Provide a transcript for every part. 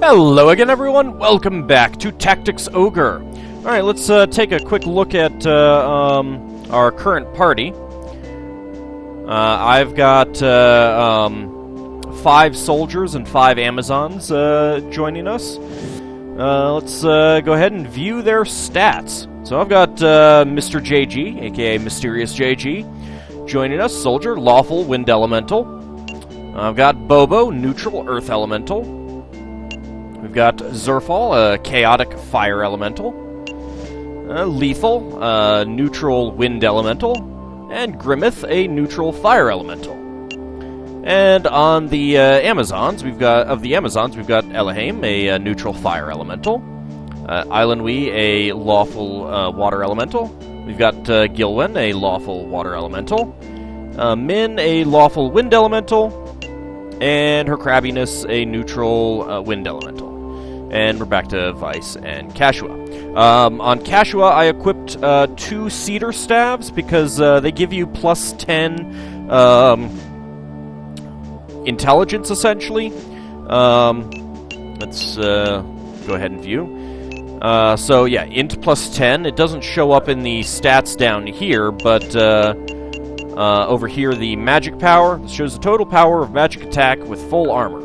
Hello again, everyone. Welcome back to Tactics Ogre. Alright, let's take a quick look at our current party. I've got 5 soldiers and 5 Amazons joining us. Let's go ahead and view their stats. So I've got Mr. JG, aka Mysterious JG, joining us. Soldier, Lawful Wind Elemental. I've got Bobo, Neutral Earth Elemental. We've got Zerfall, a Chaotic Fire Elemental. Lethal, Neutral Wind Elemental. And Grimmith, a Neutral Fire Elemental. And on the Amazons, we've got Elohim, a Neutral Fire Elemental. Islandwe, a Lawful Water Elemental. We've got Gilwen, a Lawful Water Elemental. Min, a Lawful Wind Elemental. And her Crabbiness, a Neutral Wind Elemental. And we're back to Vice and Cashua. On Cashua, I equipped 2 Cedar Staves because they give you plus 10 intelligence, essentially. Let's go ahead and view. So, yeah, int plus 10. It doesn't show up in the stats down here, but over here, the magic power shows the total power of magic attack with full armor.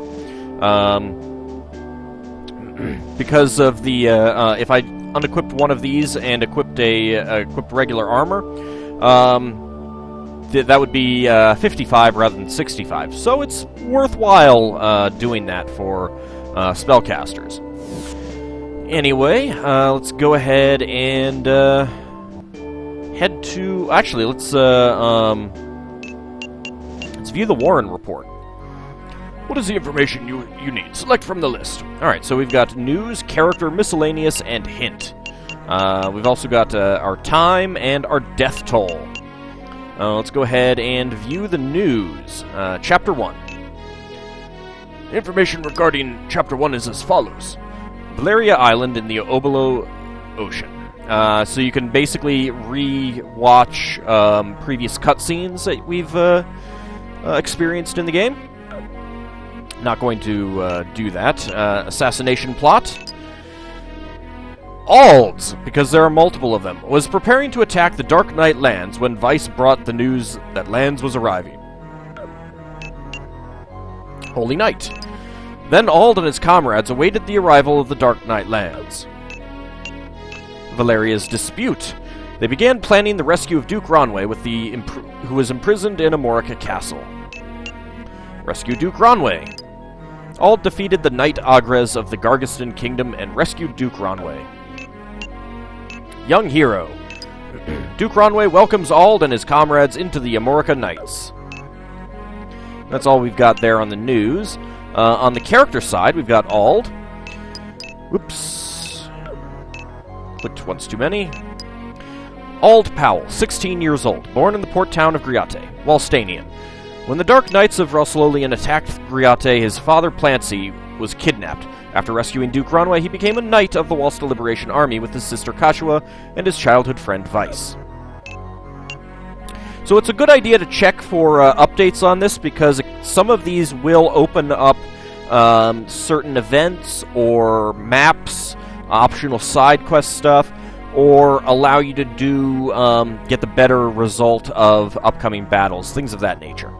Because of the if I unequipped one of these and equipped regular armor, that would be 55 rather than 65. So it's worthwhile doing that for spellcasters. Anyway, let's go ahead and head to. Actually, let's view the Warren report. What is the information you need? Select from the list. Alright, so we've got news, character, miscellaneous, and hint. We've also got our time and our death toll. Let's go ahead and view the news. Chapter 1. Information regarding Chapter 1 is as follows. Valeria Island in the Obolo Ocean. So you can basically re-watch previous cutscenes that we've experienced in the game. Not going to do that. Assassination plot. Ald, because there are multiple of them, was preparing to attack the Dark Knight lands when Vice brought the news that lands was arriving. Holy Knight. Then Ald and his comrades awaited the arrival of the Dark Knight lands. Valeria's dispute. They began planning the rescue of Duke Ronway who was imprisoned in Amorica Castle. Rescue Duke Ronway. Ald defeated the Knight Ogres of the Gargistan Kingdom and rescued Duke Ronway. Young Hero. Duke Ronway welcomes Ald and his comrades into the Amorica Knights. That's all we've got there on the news. On the character side, we've got Ald. Whoops. Clicked once too many. Ald Powell, 16 years old, born in the port town of Griate, Walstanian. When the Dark Knights of Roslolian attacked Griate, his father Plancy was kidnapped. After rescuing Duke Ronway, he became a knight of the Walsta Liberation Army with his sister Cashua and his childhood friend Vice. So it's a good idea to check for updates on this because some of these will open up certain events or maps, optional side quest stuff, or allow you to do get the better result of upcoming battles, things of that nature.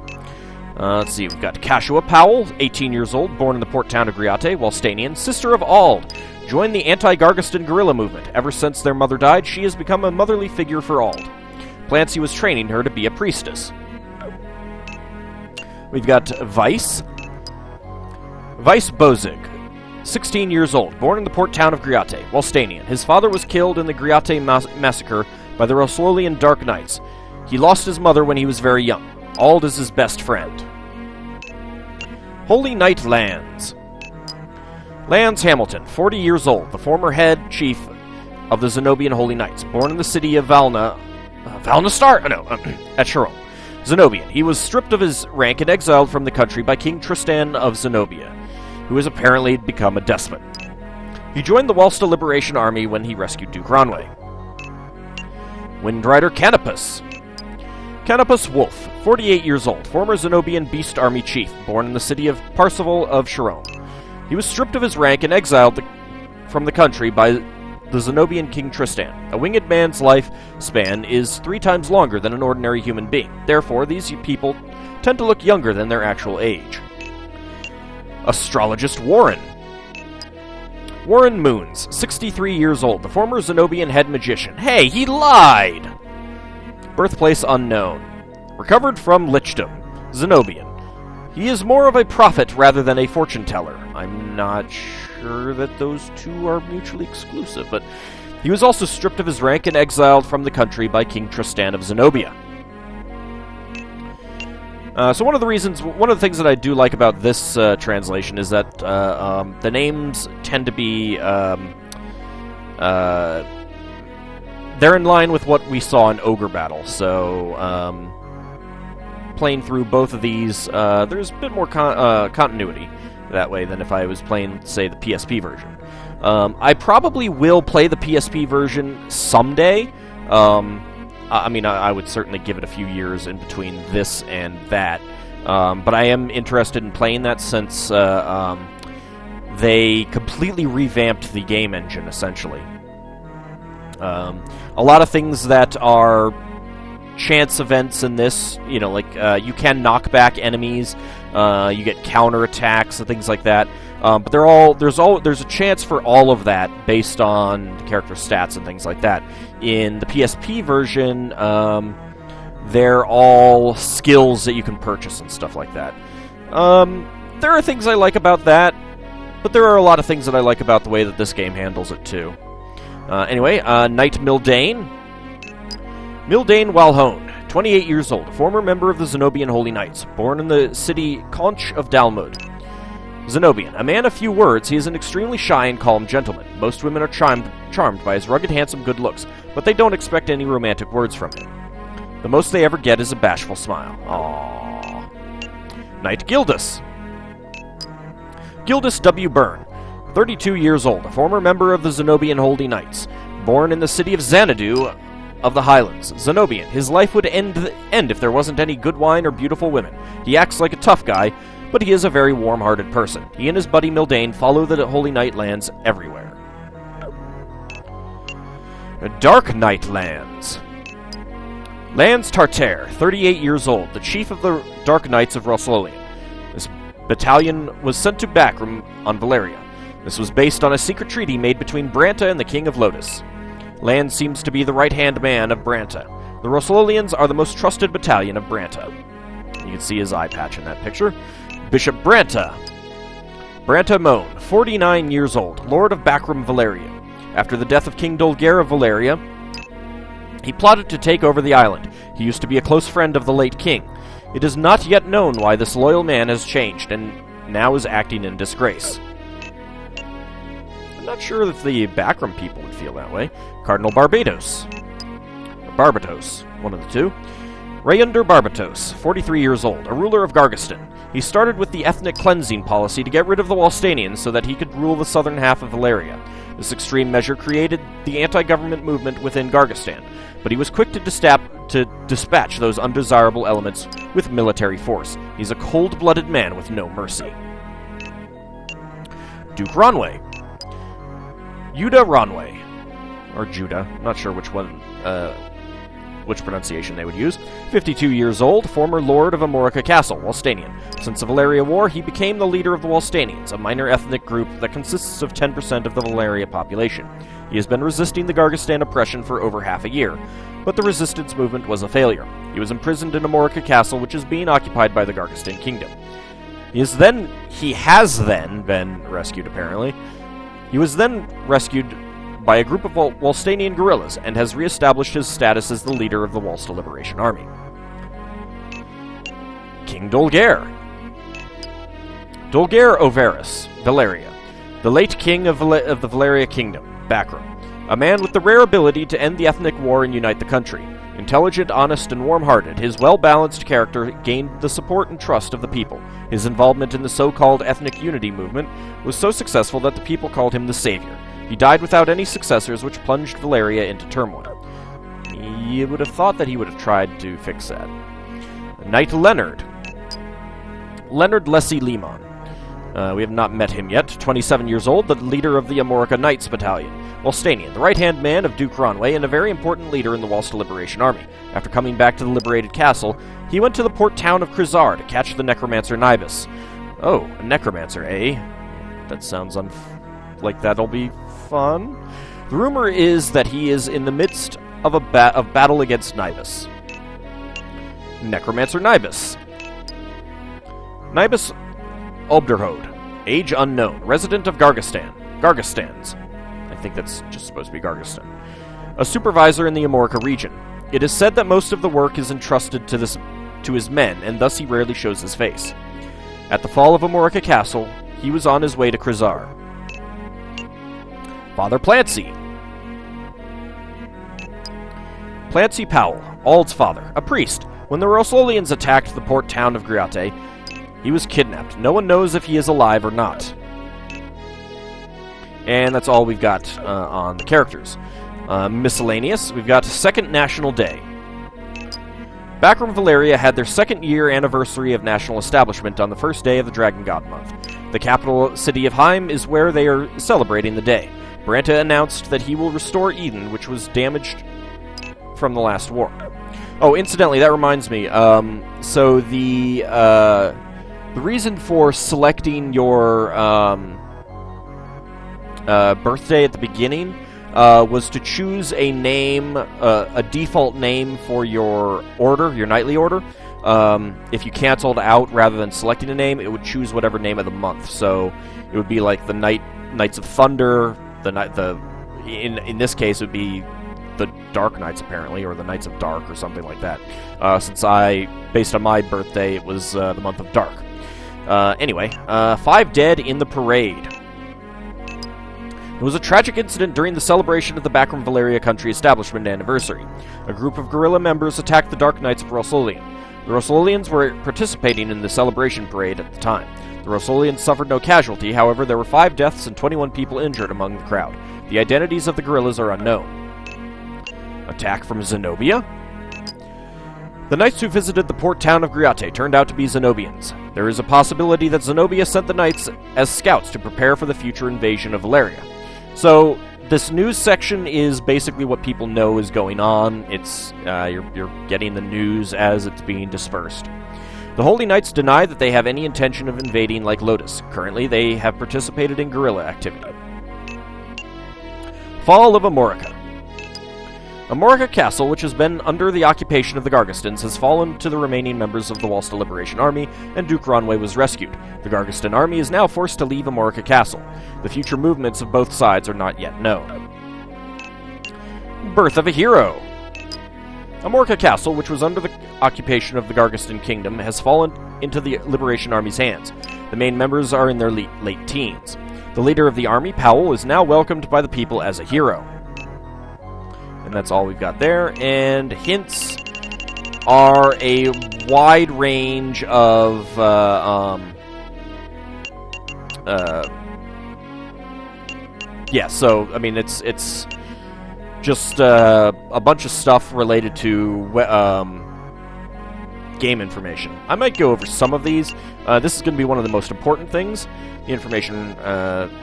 Let's see, we've got Cashua Powell, 18 years old, born in the port town of Griate, Walstanian, sister of Ald, joined the anti-Gargistan guerrilla movement. Ever since their mother died, she has become a motherly figure for Ald. Plancy was training her to be a priestess. We've got Vice. Vice Bozig, 16 years old, born in the port town of Griate, Walstanian. His father was killed in the Griate massacre by the Roslolian Dark Knights. He lost his mother when he was very young. Ald is his best friend. Holy Knight Lands. Lance Hamilton, 40 years old, the former head chief of the Zenobian Holy Knights, born in the city of at Sharon. Zenobian. He was stripped of his rank and exiled from the country by King Tristan of Zenobia, who has apparently become a despot. He joined the Walsta Liberation Army when he rescued Duke Ronway. Windrider Canopus. Canopus Wolf, 48 years old, former Zenobian Beast Army chief, born in the city of Parseval of Sharon. He was stripped of his rank and exiled from the country by the Zenobian King Tristan. A winged man's lifespan is 3 times longer than an ordinary human being. Therefore, these people tend to look younger than their actual age. Astrologist Warren. Warren Moons, 63 years old, the former Zenobian head magician. Hey, he lied! Birthplace unknown. Recovered from Lichdom, Zenobian. He is more of a prophet rather than a fortune teller. I'm not sure that those two are mutually exclusive, but he was also stripped of his rank and exiled from the country by King Tristan of Zenobia. So one of the things that I do like about this translation is that the names tend to be they're in line with what we saw in Ogre Battle. So playing through both of these, there's a bit more continuity that way than if I was playing, say, the PSP version. I probably will play the PSP version someday. I mean, I would certainly give it a few years in between this and that. But I am interested in playing that since they completely revamped the game engine, essentially. A lot of things that are chance events in this, like you can knock back enemies, you get counterattacks and things like that. But there's a chance for all of that based on the character stats and things like that. In the PSP version, they're all skills that you can purchase and stuff like that. There are things I like about that, but there are a lot of things that I like about the way that this game handles it too. Anyway, Knight Mildane. Mildane Walhone, 28 years old, a former member of the Zenobian Holy Knights, born in the city Conch of Dalmud. Zenobian, a man of few words, he is an extremely shy and calm gentleman. Most women are charmed by his rugged, handsome good looks, but they don't expect any romantic words from him. The most they ever get is a bashful smile. Aww. Knight Gildus. Gildus W. Byrne, 32 years old, a former member of the Zenobian Holy Knights, born in the city of Xanadu of the Highlands. Zenobian, his life would end if there wasn't any good wine or beautiful women. He acts like a tough guy, but he is a very warm-hearted person. He and his buddy Mildane follow the Holy Knight lands everywhere. Dark Knight Lands. Lance Tartare, 38 years old, the chief of the Dark Knights of Roslolian. This battalion was sent to Backram on Valeria. This was based on a secret treaty made between Branta and the King of Lotus. Land seems to be the right-hand man of Branta. The Roslolians are the most trusted battalion of Branta. You can see his eye patch in that picture. Bishop Branta. Branta Moan, 49 years old, Lord of Backram Valeria. After the death of King Dolger of Valeria, he plotted to take over the island. He used to be a close friend of the late king. It is not yet known why this loyal man has changed and now is acting in disgrace. I'm not sure if the Backram people would feel that way. Cardinal Barbatos. Or Barbatos, one of the two. Rayunder Barbatos, 43 years old, a ruler of Gargistan. He started with the ethnic cleansing policy to get rid of the Walstanians so that he could rule the southern half of Valeria. This extreme measure created the anti-government movement within Gargistan, but he was quick to dispatch those undesirable elements with military force. He's a cold-blooded man with no mercy. Duke Ronway. Yuda Ronway. Or Judah, not sure which one, which pronunciation they would use. 52 years old, former lord of Amorica Castle, Walstanian. Since the Valeria War, he became the leader of the Walstanians, a minor ethnic group that consists of 10% of the Valeria population. He has been resisting the Gargistan oppression for over half a year, but the resistance movement was a failure. He was imprisoned in Amorica Castle, which is being occupied by the Gargistan Kingdom. He has then been rescued, apparently. He was then rescued by a group of Walstanian guerrillas and has re-established his status as the leader of the Walsta Liberation Army. King Dolger. Dolger Overis, Valeria. The late king of the Valeria Kingdom, Backram. A man with the rare ability to end the ethnic war and unite the country. Intelligent, honest, and warm-hearted, his well-balanced character gained the support and trust of the people. His involvement in the so-called ethnic unity movement was so successful that the people called him the Savior. He died without any successors, which plunged Valeria into turmoil. You would have thought that he would have tried to fix that. Knight Leonard. Leonard Lessie Lehman. We have not met him yet. 27 years old, the leader of the Amorica Knights Battalion. Walstanian, the right-hand man of Duke Ronway, and a very important leader in the Walsta Liberation Army. After coming back to the liberated castle, he went to the port town of Krizar to catch the necromancer Nibus. Oh, a necromancer, eh? That sounds like that'll be fun. The rumor is that he is in the midst of a battle against Nibus. Necromancer Nibus. Nibus Obderhode, age unknown, resident of Gargastans. I think that's just supposed to be Gargastan. A supervisor in the Amorica region. It is said that most of the work is entrusted to his men, and thus he rarely shows his face. At the fall of Amorica Castle, he was on his way to Krizar. Father Plancy. Plancy Powell, Ald's father, a priest. When the Rosolians attacked the port town of Griate, he was kidnapped. No one knows if he is alive or not. And that's all we've got on the characters. Miscellaneous, we've got Second National Day. Backroom Valeria had their second-year anniversary of national establishment on the first day of the Dragon God Month. The capital city of Heim is where they are celebrating the day. Branta announced that he will restore Eden, which was damaged from the last war. Oh, incidentally, that reminds me. So the reason for selecting your birthday at the beginning was to choose a name, a default name for your order, your knightly order. If you canceled out rather than selecting a name, it would choose whatever name of the month. So it would be like the Knights of Thunder. In this case, it would be the Dark Knights, apparently, or the Knights of Dark, or something like that. Since based on my birthday, it was the month of Dark. Anyway, 5 dead in the parade. There was a tragic incident during the celebration of the Backroom Valeria country establishment anniversary. A group of guerrilla members attacked the Dark Knights of Rosolian. The Rosolians were participating in the celebration parade at the time. The Rosolians suffered no casualty, however, there were 5 deaths and 21 people injured among the crowd. The identities of the guerrillas are unknown. Attack from Zenobia? The knights who visited the port town of Griate turned out to be Zenobians. There is a possibility that Zenobia sent the knights as scouts to prepare for the future invasion of Valeria. So, this news section is basically what people know is going on. It's you're getting the news as it's being dispersed. The Holy Knights deny that they have any intention of invading like Lotus. Currently, they have participated in guerrilla activity. Fall of Amorica. Amorica Castle, which has been under the occupation of the Gargastans, has fallen to the remaining members of the Walsta Liberation Army, and Duke Ronway was rescued. The Gargastan army is now forced to leave Amorica Castle. The future movements of both sides are not yet known. Birth of a Hero. Amorica Castle, which was under the occupation of the Gargastan Kingdom, has fallen into the Liberation Army's hands. The main members are in their late teens. The leader of the army, Powell, is now welcomed by the people as a hero. And that's all we've got there. And hints are a wide range of so I mean it's just a bunch of stuff related to game information. I might go over some of these. This is going to be one of the most important things. The information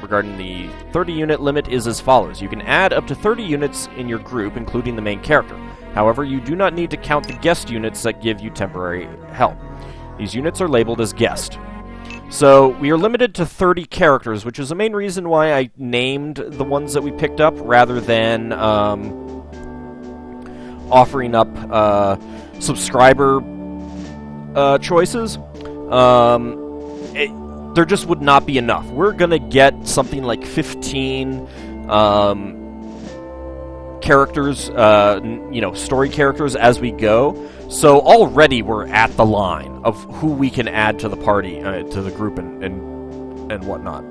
regarding the 30-unit limit is as follows. You can add up to 30 units in your group, including the main character. However, you do not need to count the guest units that give you temporary help. These units are labeled as guest. So, we are limited to 30 characters, which is the main reason why I named the ones that we picked up, rather than offering up subscriber choices. There just would not be enough. We're going to get something like 15 characters, story characters as we go. So already we're at the line of who we can add to the party, to the group and whatnot.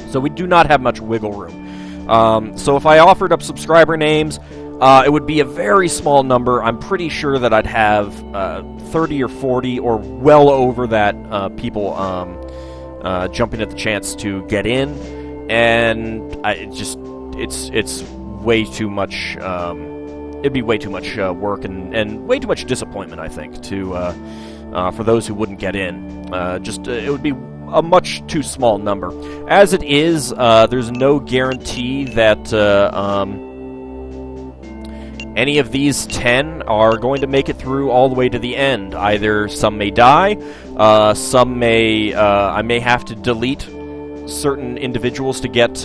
So we do not have much wiggle room. So if I offered up subscriber names, it would be a very small number. I'm pretty sure that I'd have 30 or 40 or well over that people jumping at the chance to get in, and it's way too much. It'd be way too much work and way too much disappointment, I think, to for those who wouldn't get in. It would be a much too small number. As it is, there's no guarantee that any of these 10 are going to make it through all the way to the end. Either some may die, some may... I may have to delete certain individuals to get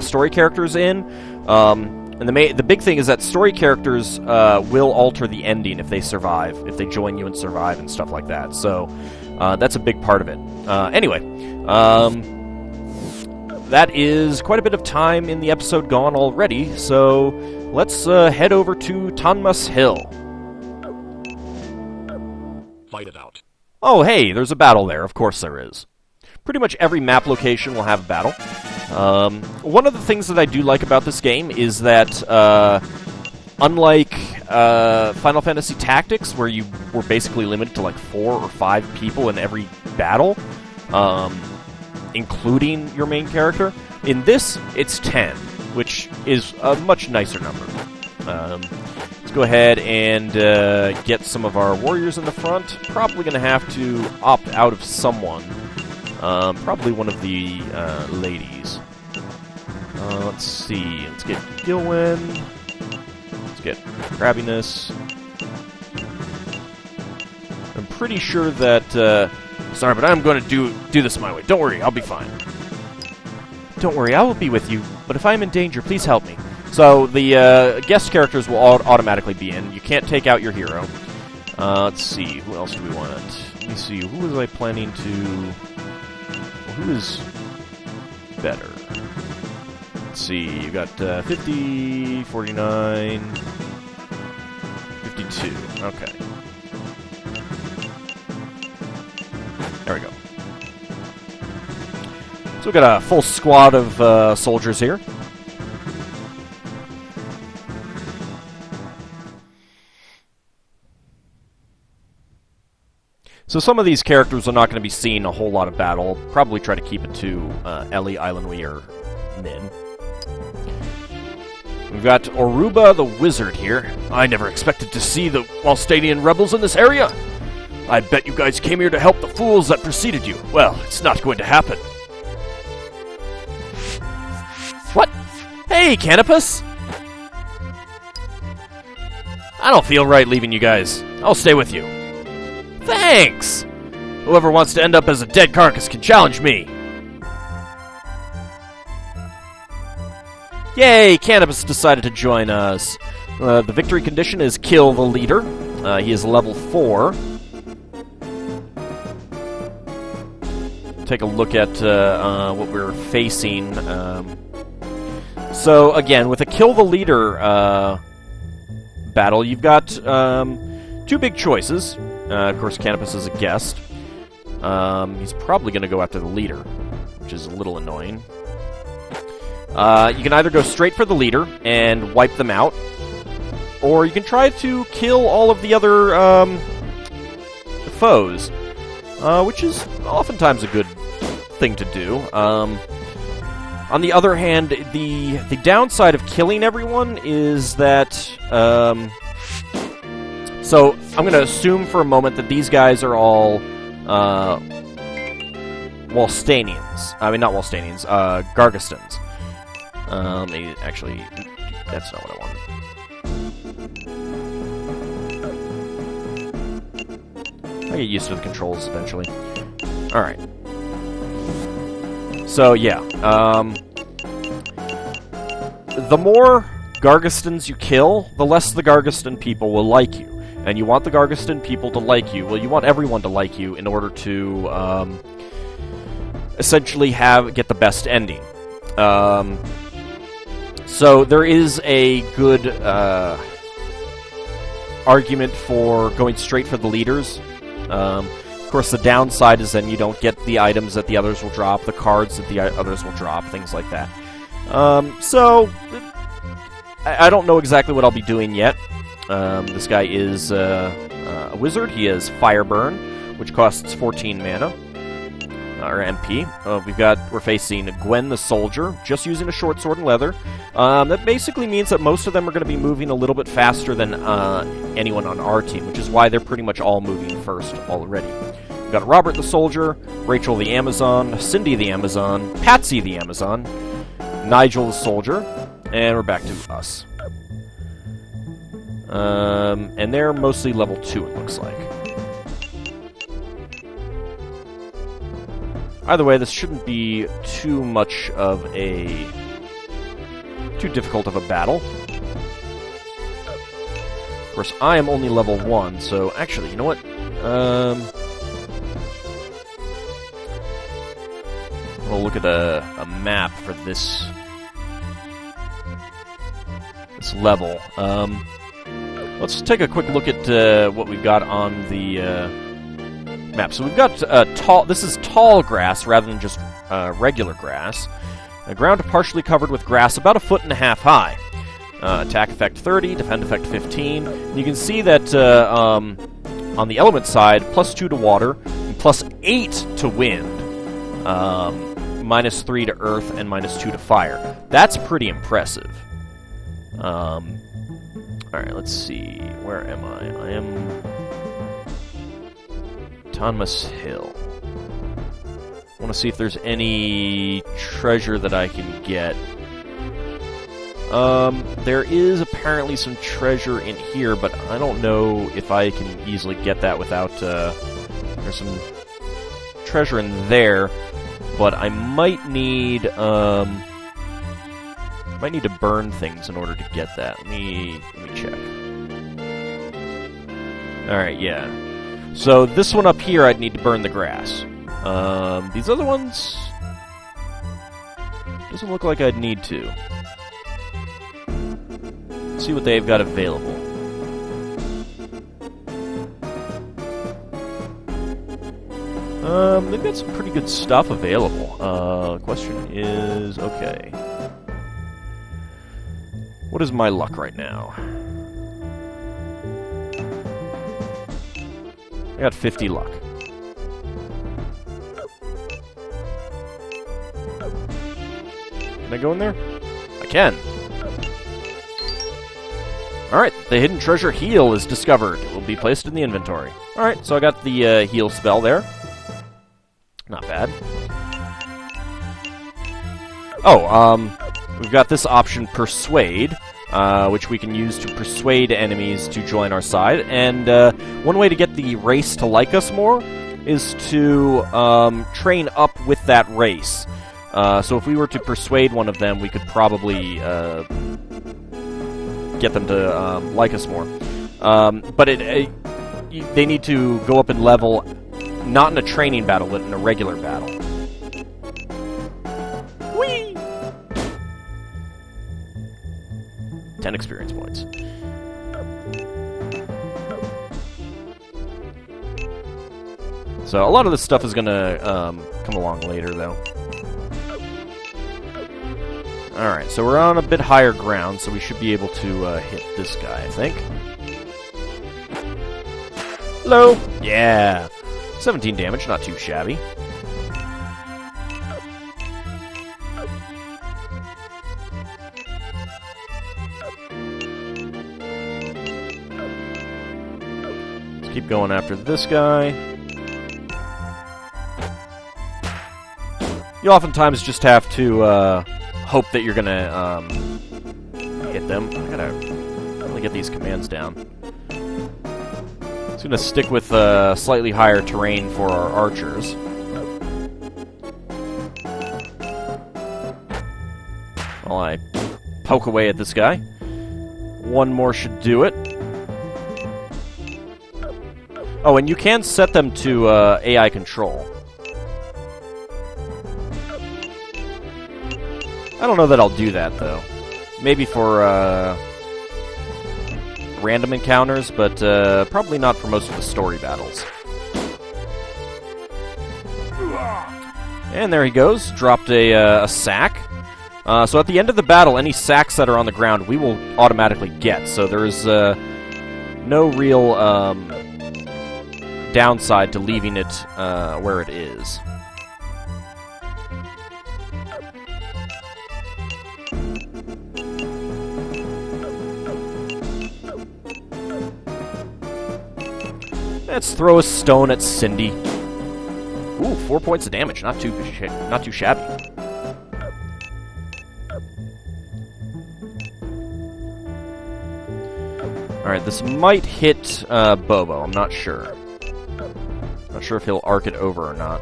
story characters in. And the big thing is that story characters will alter the ending if they survive, if they join you and survive and stuff like that. So that's a big part of it. Anyway, that is quite a bit of time in the episode gone already, so let's head over to Tanmas Hill. Fight it out. Oh, hey, there's a battle there. Of course there is. Pretty much every map location will have a battle. One of the things that I do like about this game is that, unlike Final Fantasy Tactics, where you were basically limited to like 4 or 5 people in every battle, including your main character, in this, it's 10, which is a much nicer number. Let's go ahead and get some of our warriors in the front. Probably going to have to opt out of someone. Probably one of the ladies. Let's see. Let's get Ch.1. Let's get Crabbiness. I'm pretty sure that... sorry, but I'm going to do this my way. Don't worry, I'll be fine. Don't worry, I will be with you. But if I'm in danger, please help me. So, the guest characters will automatically be in. You can't take out your hero. Let's see. Who else do we want? Let me see. Who was I planning to... Who is better? Let's see, you got 50, 49, 52. Okay. There we go. So we've got a full squad of soldiers here. So some of these characters are not going to be seeing a whole lot of battle. Probably try to keep it to Ellie, Islandwe, or Min. We've got Oruba the Wizard here. I never expected to see the Wallstanian rebels in this area. I bet you guys came here to help the fools that preceded you. Well, it's not going to happen. What? Hey, Canopus! I don't feel right leaving you guys. I'll stay with you. Thanks! Whoever wants to end up as a dead carcass can challenge me. Yay! Canopus decided to join us. The victory condition is kill the leader. He is level 4. Take a look at what we're facing. So, again, with a kill the leader battle, you've got 2 big choices. Of course, Canopus is a guest. He's probably going to go after the leader, which is a little annoying. You can either go straight for the leader and wipe them out, or you can try to kill all of the other foes, which is oftentimes a good thing to do. On the other hand, the downside of killing everyone is that... So, I'm going to assume for a moment that these guys are all Wallstanians. I mean, not Wallstanians, Gargastans. Actually, that's not what I wanted. I'll get used to the controls eventually. Alright. So, yeah. The more Gargastans you kill, the less the Gargastan people will like you. And you want the Gargastan people to like you. Well, you want everyone to like you in order to essentially get the best ending. So there is a good argument for going straight for the leaders. Of course, the downside is then you don't get the items that the others will drop, the cards that the others will drop, things like that. So I don't know exactly what I'll be doing yet. This guy is a wizard. He has Fire Burn, which costs 14 mana, or MP. We're facing Gwen the Soldier, just using a short sword and leather. That basically means that most of them are going to be moving a little bit faster than anyone on our team, which is why they're pretty much all moving first already. We've got Robert the Soldier, Rachel the Amazon, Cindy the Amazon, Patsy the Amazon, Nigel the Soldier, and we're back to us. And they're mostly level 2, it looks like. Either way, this shouldn't be too difficult of a battle. Of course, I am only level 1, so actually, you know what? We'll look at a map for this level. Let's take a quick look at what we've got on the map. So we've got this is tall grass rather than just regular grass. Ground partially covered with grass about 1.5 feet high. Attack effect 30, defend effect 15. And you can see that on the element side, +2 to water, and +8 to wind, -3 to earth, and -2 to fire. That's pretty impressive. Alright, let's see. Where am I? I am Tanmas Hill. I want to see if there's any treasure that I can get. There is apparently some treasure in here, but I don't know if I can easily get that without, there's some treasure in there, but I might need to burn things in order to get that. Let me check. Alright, yeah. So this one up here, I'd need to burn the grass. These other ones... doesn't look like I'd need to. Let's see what they've got available. They've got some pretty good stuff available. Question is, okay. What is my luck right now? I got 50 luck. Can I go in there? I can. Alright, the hidden treasure heal is discovered. It will be placed in the inventory. Alright, so I got the heal spell there. Not bad. Oh, we've got this option, Persuade, which we can use to persuade enemies to join our side. And one way to get the race to like us more is to train up with that race. So if we were to persuade one of them, we could probably get them to like us more. But they need to go up in level, not in a training battle, but in a regular battle. Whee! 10 experience points. So a lot of this stuff is going to come along later, though. Alright, so we're on a bit higher ground, so we should be able to hit this guy, I think. Hello! Yeah! 17 damage, not too shabby. Let's keep going after this guy. You oftentimes just have to hope that you're gonna hit them. I gotta really get these commands down. It's gonna stick with slightly higher terrain for our archers. While I poke away at this guy. One more should do it. Oh, and you can set them to AI control. I don't know that I'll do that, though. Maybe for random encounters, but probably not for most of the story battles. And there he goes. Dropped a sack. So at the end of the battle, any sacks that are on the ground, we will automatically get. So there is no real downside to leaving it where it is. Let's throw a stone at Cindy. Ooh, 4 points of damage. Not too shabby. Alright, this might hit Bobo. I'm not sure. Not sure if he'll arc it over or not.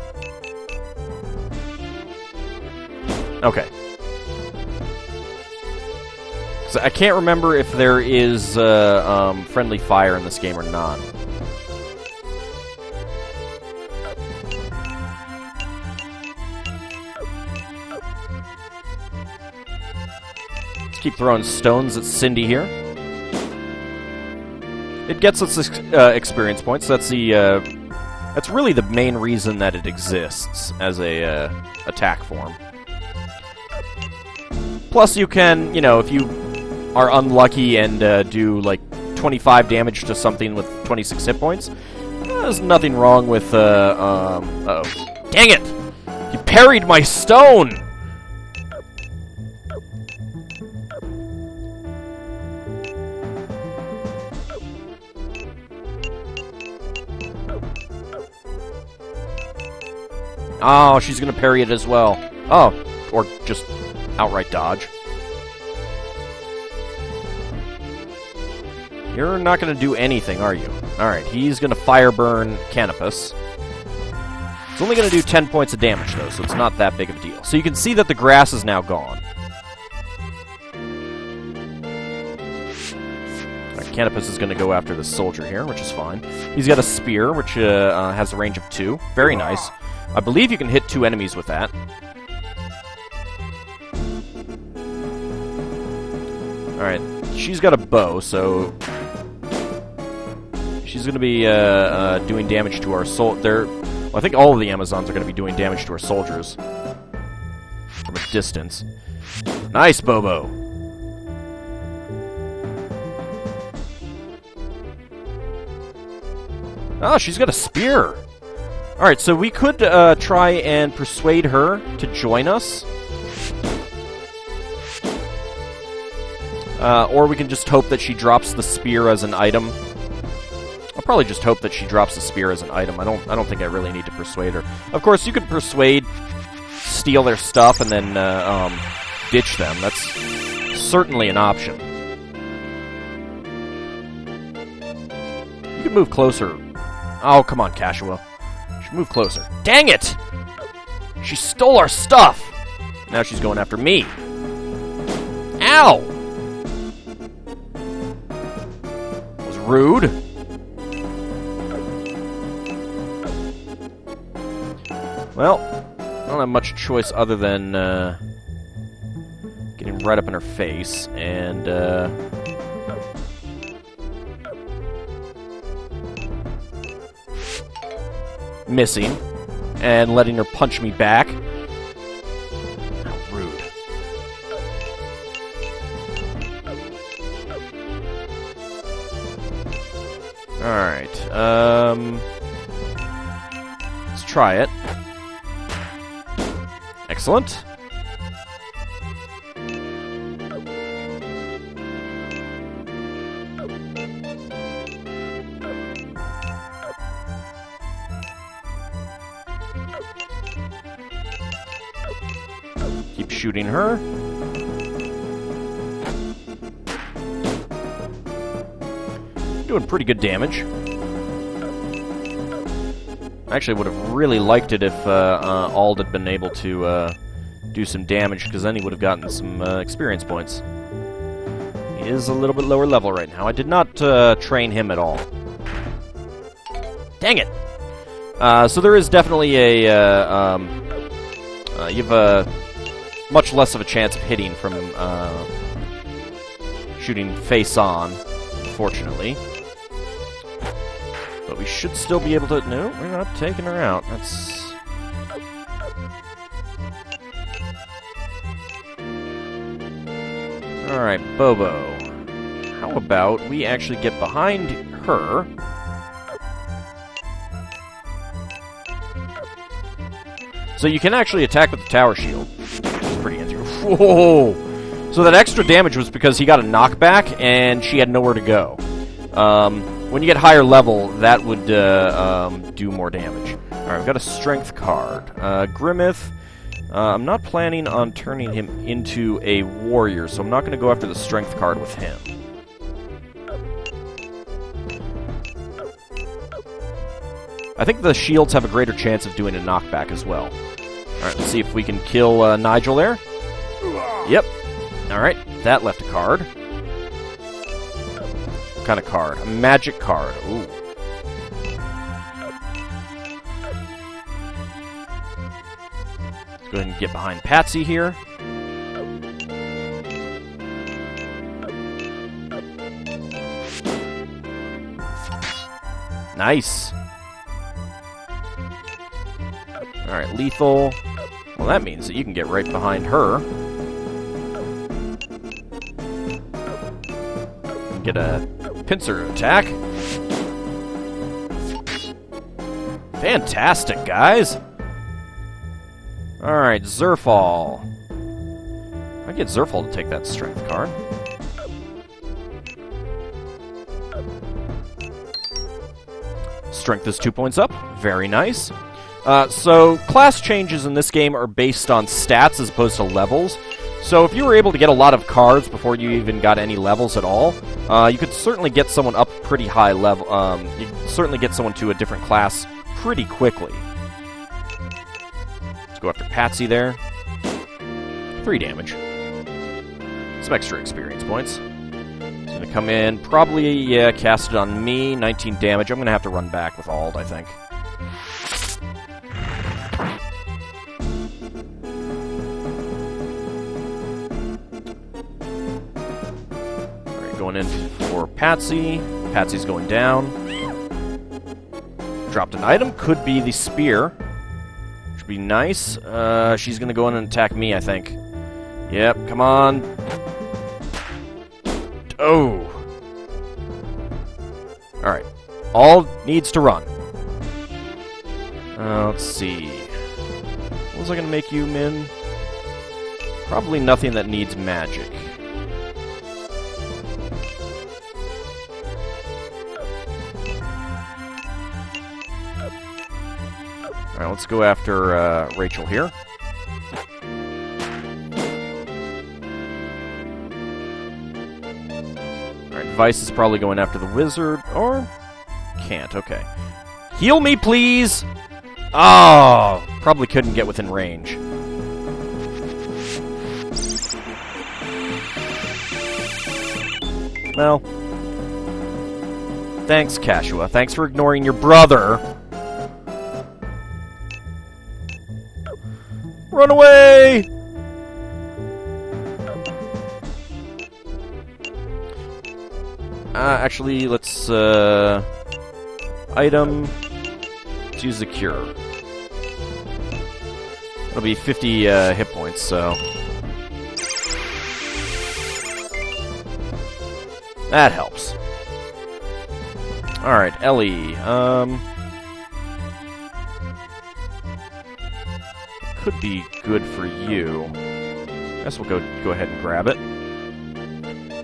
Okay. So I can't remember if there is friendly fire in this game or not. Let's keep throwing stones at Cindy here. It gets us experience points. That's that's really the main reason that it exists as a attack form. Plus, you can, if you are unlucky and do like 25 damage to something with 26 hit points, there's nothing wrong with. Uh-oh. Dang it! You parried my stone. Oh, she's gonna parry it as well. Oh, or just outright dodge. You're not gonna do anything, are you? Alright, he's gonna fire burn Canopus. It's only gonna do 10 points of damage, though, so it's not that big of a deal. So you can see that the grass is now gone. Alright, Canopus is gonna go after the soldier here, which is fine. He's got a spear, which has a range of 2. Very nice. I believe you can hit 2 enemies with that. Alright, she's got a bow, so she's going to be doing damage to our soldiers. Well, I think all of the Amazons are going to be doing damage to our soldiers from a distance. Nice, Bobo! Oh, she's got a spear! Alright, so we could try and persuade her to join us. Or we can just hope that she drops the spear as an item. I'll probably just hope that she drops the spear as an item. I don't think I really need to persuade her. Of course, you could persuade, steal their stuff, and then ditch them. That's certainly an option. You can move closer. Oh, come on, Cashua. Move closer. Dang it! She stole our stuff! Now she's going after me. Ow! That was rude. Well, I don't have much choice other than getting right up in her face and missing, and letting her punch me back. How rude. Alright, let's try it. Excellent. Keep shooting her. Doing pretty good damage. I actually would have really liked it if Ald had been able to do some damage, because then he would have gotten some experience points. He is a little bit lower level right now. I did not train him at all. Dang it! So there is definitely a... you have a much less of a chance of hitting from shooting face-on, unfortunately. But we should still be able to... No, we're not taking her out. That's... Alright, Bobo. How about we actually get behind her... So you can actually attack with the tower shield. It's pretty interesting. Whoa! So that extra damage was because he got a knockback and she had nowhere to go. When you get higher level, that would do more damage. Alright, we've got a strength card. Grimmith, I'm not planning on turning him into a warrior, so I'm not going to go after the strength card with him. I think the shields have a greater chance of doing a knockback as well. Alright, let's see if we can kill Nigel there. Yep. Alright, that left a card. What kind of card? A magic card. Ooh. Let's go ahead and get behind Patsy here. Nice. Alright, lethal. Well, that means that you can get right behind her. Get a pincer attack. Fantastic, guys. Alright, Zerfall. I get Zerfall to take that strength card. Strength is 2 points up. Very nice. So, class changes in this game are based on stats as opposed to levels. So, if you were able to get a lot of cards before you even got any levels at all, you could certainly get someone up pretty high level. You could certainly get someone to a different class pretty quickly. Let's go after Patsy there. 3 damage. Some extra experience points. He's going to come in, probably, yeah, cast it on me. 19 damage. I'm going to have to run back with Ald, I think. Going in for Patsy. Patsy's going down. Dropped an item. Could be the spear. Should be nice. She's going to go in and attack me, I think. Yep, come on. Oh. Alright. All needs to run. Let's see. What was I going to make you, Min? Probably nothing that needs magic. Alright, let's go after Rachel here. Alright, Vice is probably going after the wizard, or can't, okay. Heal me, please! Oh, probably couldn't get within range. Well, thanks, Ch.1. Thanks for ignoring your brother. Run away! Actually, let's, item. Let's use the cure. It'll be 50, hit points, so. That helps. Alright, Ellie, could be good for you. I guess we'll go ahead and grab it.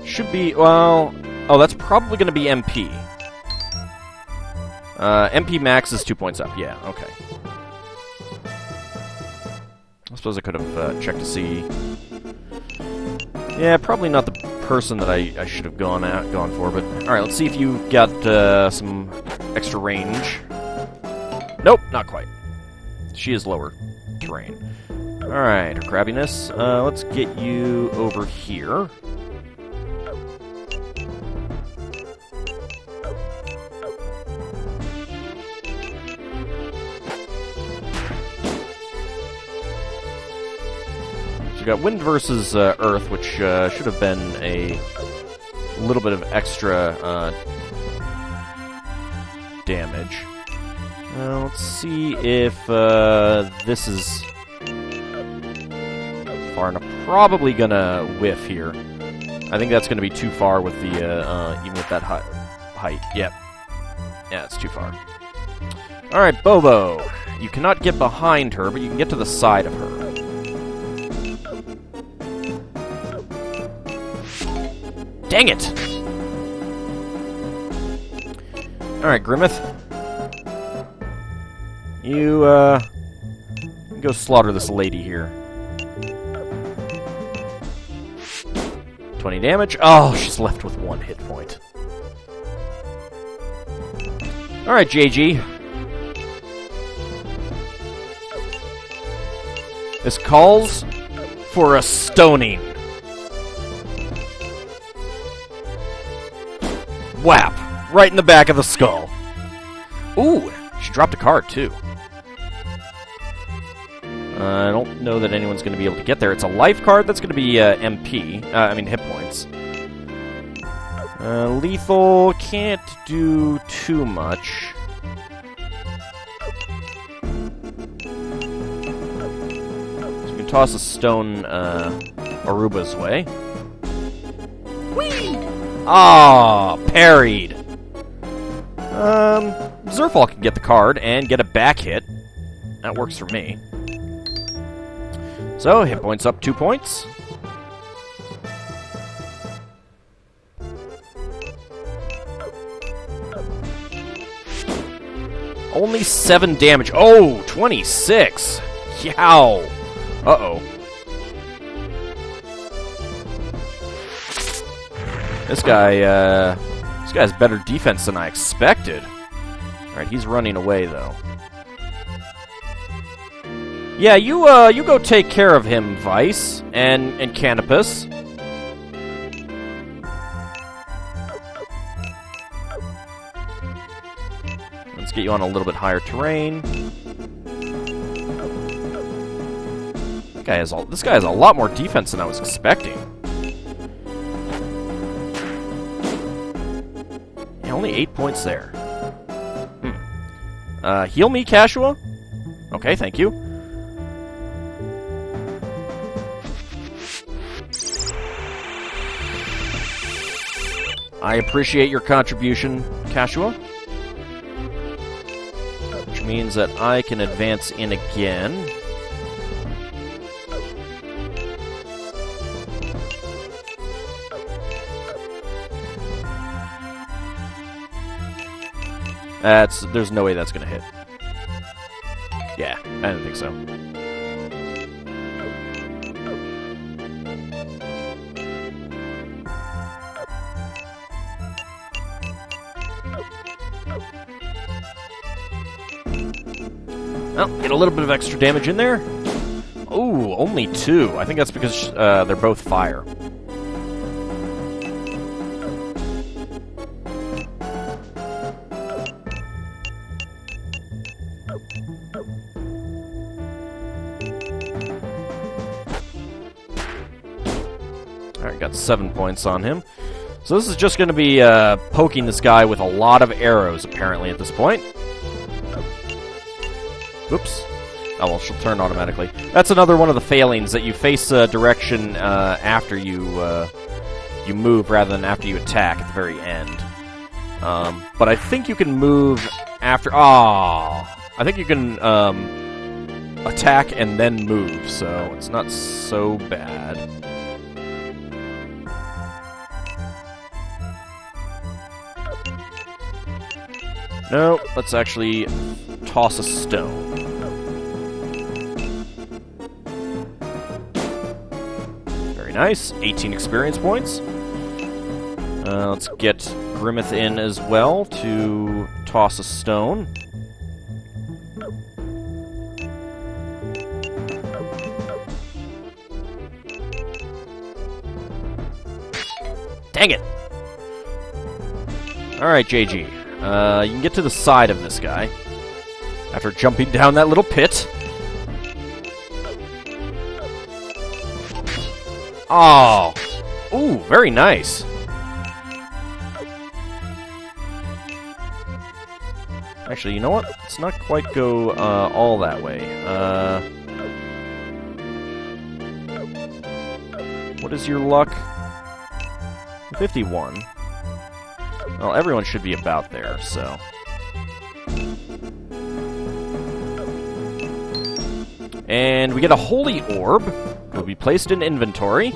Should be, well... Oh, that's probably going to be MP. MP max is 2 points up. Yeah, okay. I suppose I could have checked to see... Yeah, probably not the person that I should have gone for, but... Alright, let's see if you got some extra range. Nope, not quite. She is lower terrain. Alright, her crabbiness. Let's get you over here. So we got Wind versus Earth, which should have been a little bit of extra damage. Let's see if this is far enough. Probably gonna whiff here. I think that's gonna be too far with the even with that height. Yep. Yeah, it's too far. All right, Bobo. You cannot get behind her, but you can get to the side of her. Dang it! All right, Grimmith. You, go slaughter this lady here. 20 damage. Oh, she's left with 1 hit point. Alright, JG. This calls for a stoning. Whap! Right in the back of the skull. Ooh, she dropped a card, too. I don't know that anyone's going to be able to get there. It's a life card. That's going to be MP. Hit points. Lethal can't do too much. So we can toss a stone Aruba's way. Whee! Ah, parried. Zerfall can get the card and get a back hit. That works for me. So, hit points up 2 points. Only 7 damage. Oh, 26. Yow. Uh-oh. This guy has better defense than I expected. Alright, he's running away, though. Yeah, you go take care of him, Vice, and Canopus. Let's get you on a little bit higher terrain. This guy has a lot more defense than I was expecting. Yeah, only 8 points there. Heal me, Cashua? Okay, thank you. I appreciate your contribution, Cashua. Which means that I can advance in again. There's no way that's gonna hit. Yeah, I don't think so. Well, get a little bit of extra damage in there. Ooh, only 2. I think that's because they're both fire. Alright, got 7 points on him. So this is just going to be poking this guy with a lot of arrows, apparently, at this point. Oops. Oh, well, she'll turn automatically. That's another one of the failings, that you face a direction after you move rather than after you attack at the very end. But I think you can move after... I think you can attack and then move, so it's not so bad. No, let's actually toss a stone. Very nice. 18 experience points. Let's get Grimmeth in as well to toss a stone. Dang it! Alright, JG. You can get to the side of this guy after jumping down that little pit. Oh! Ooh, very nice. Actually, you know what? Let's not quite go all that way. What is your luck? 51. Well, everyone should be about there, so... And we get a Holy Orb. It will be placed in inventory.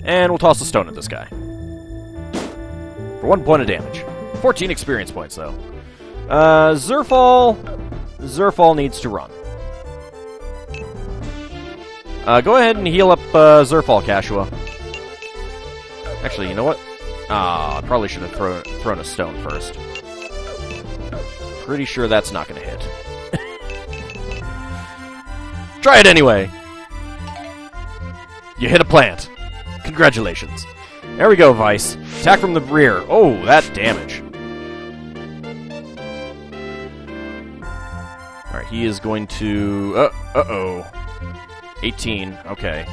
And we'll toss a stone at this guy. For 1 point of damage. 14 experience points, though. Zerfall needs to run. Go ahead and heal up Zerfall, Cashua. Actually, you know what? I probably should have thrown a stone first. Pretty sure that's not going to hit. Try it anyway! You hit a plant. Congratulations. There we go, Vice. Attack from the rear. Oh, that damage. Alright, he is going to... Uh-oh. 18. Okay.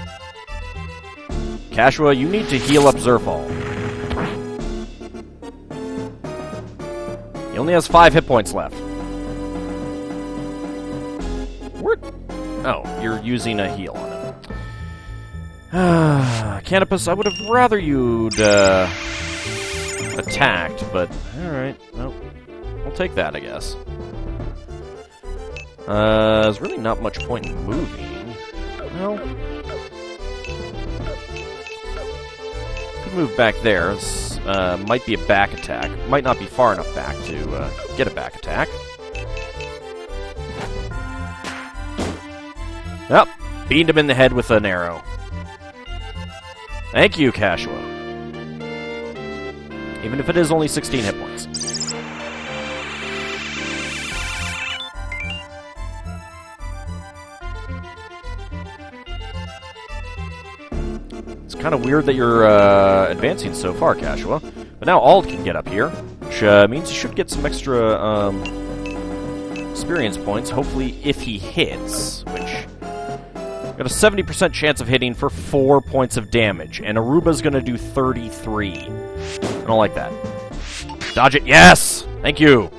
Cashua, you need to heal up Zerfall. He only has 5 hit points left. What? Oh, you're using a heal on him. Canopus, I would have rather you'd attacked, but alright. Well, I'll take that, I guess. There's really not much point in moving. Well, could move back there. This, might be a back attack. Might not be far enough back to get a back attack. Yep, beamed him in the head with an arrow. Thank you, Cashua. Even if it is only 16 hit points. It's kind of weird that you're advancing so far, Cashua. But now Ald can get up here, which means you should get some extra experience points, hopefully if he hits, which... Got a 70% chance of hitting for 4 points of damage, and Aruba's gonna do 33. I don't like that. Dodge it, yes! Thank you!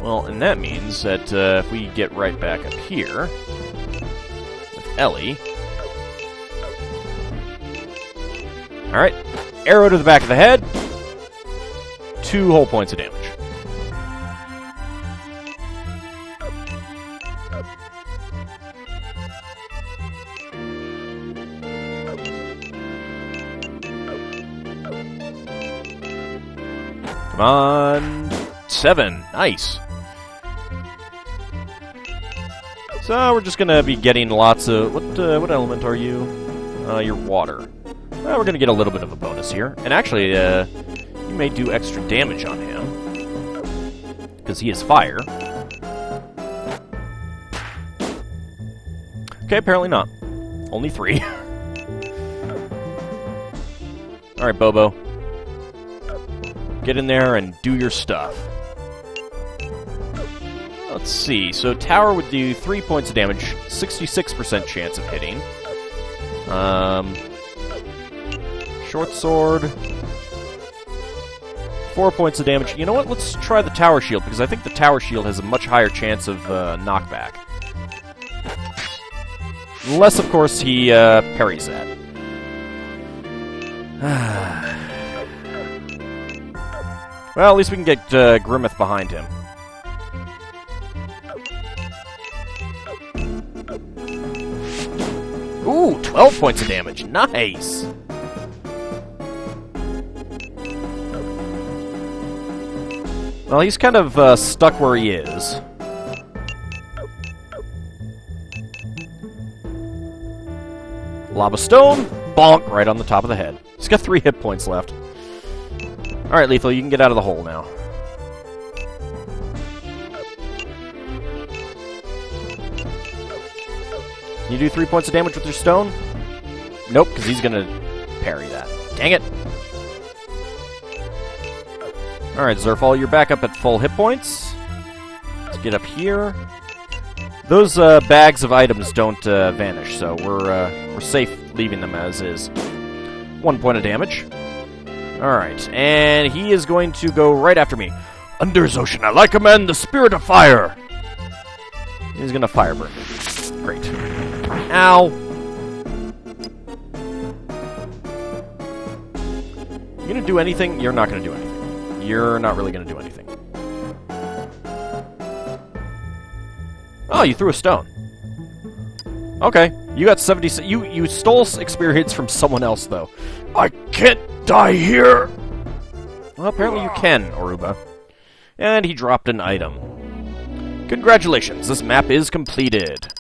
Well, and that means that if we get right back up here, with Ellie... Alright, arrow to the back of the head, 2 whole points of damage. Come on, 7, nice. So we're just gonna be getting lots of what element are you? You're water. We're gonna get a little bit of a bonus here, and actually, you may do extra damage on him because he is fire. Okay, apparently not. Only 3. All right, Bobo. Get in there and do your stuff. Let's see. So Tower would do 3 points of damage, 66% chance of hitting. Short Sword, 4 points of damage. You know what? Let's try the Tower Shield, because I think the Tower Shield has a much higher chance of knockback. Unless, of course, he parries that. Well, at least we can get Grimmeth behind him. Ooh, 12 points of damage. Nice! Well, he's kind of stuck where he is. Lava Stone, bonk, right on the top of the head. He's got 3 hit points left. Alright, Lethal, you can get out of the hole now. Can you do 3 points of damage with your stone? Nope, because he's going to parry that. Dang it! Alright, Zerfall, you're back up at full hit points. Let's get up here. Those bags of items don't vanish, so we're safe leaving them as is. 1 point of damage. Alright, and he is going to go right after me. Under's Ocean, I commend the spirit of fire! He's going to fire burn me. Great. Ow! You going to do anything? You're not going to do anything. You're not really going to do anything. Oh, you threw a stone. Okay, you got 70... You stole experience from someone else, though. I can't die here! Well, apparently you can, Oruba. And he dropped an item. Congratulations, this map is completed.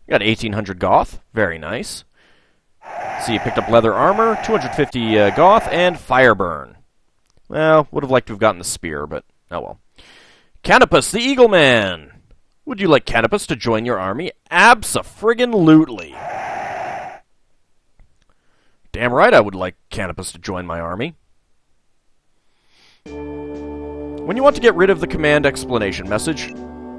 You got 1800 Goth. Very nice. See, you picked up leather armor, 250 Goth, and Fireburn. Well, would have liked to have gotten the spear, but oh well. Canopus, the Eagle Man! Would you like Canopus to join your army? Abso-friggin-lutely. Damn right I would like Canopus to join my army. When you want to get rid of the command explanation message,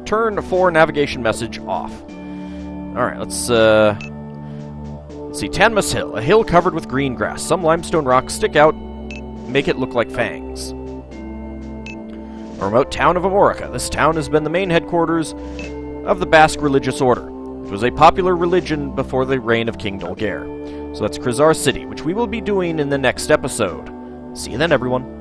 turn for navigation message off. Alright, let's see. Tanmas Hill, a hill covered with green grass. Some limestone rocks stick out, make it look like fangs. A remote town of Amorica. This town has been the main headquarters of the Basque religious order. It was a popular religion before the reign of King Dolgaire. So that's Krizar City, which we will be doing in the next episode. See you then, everyone.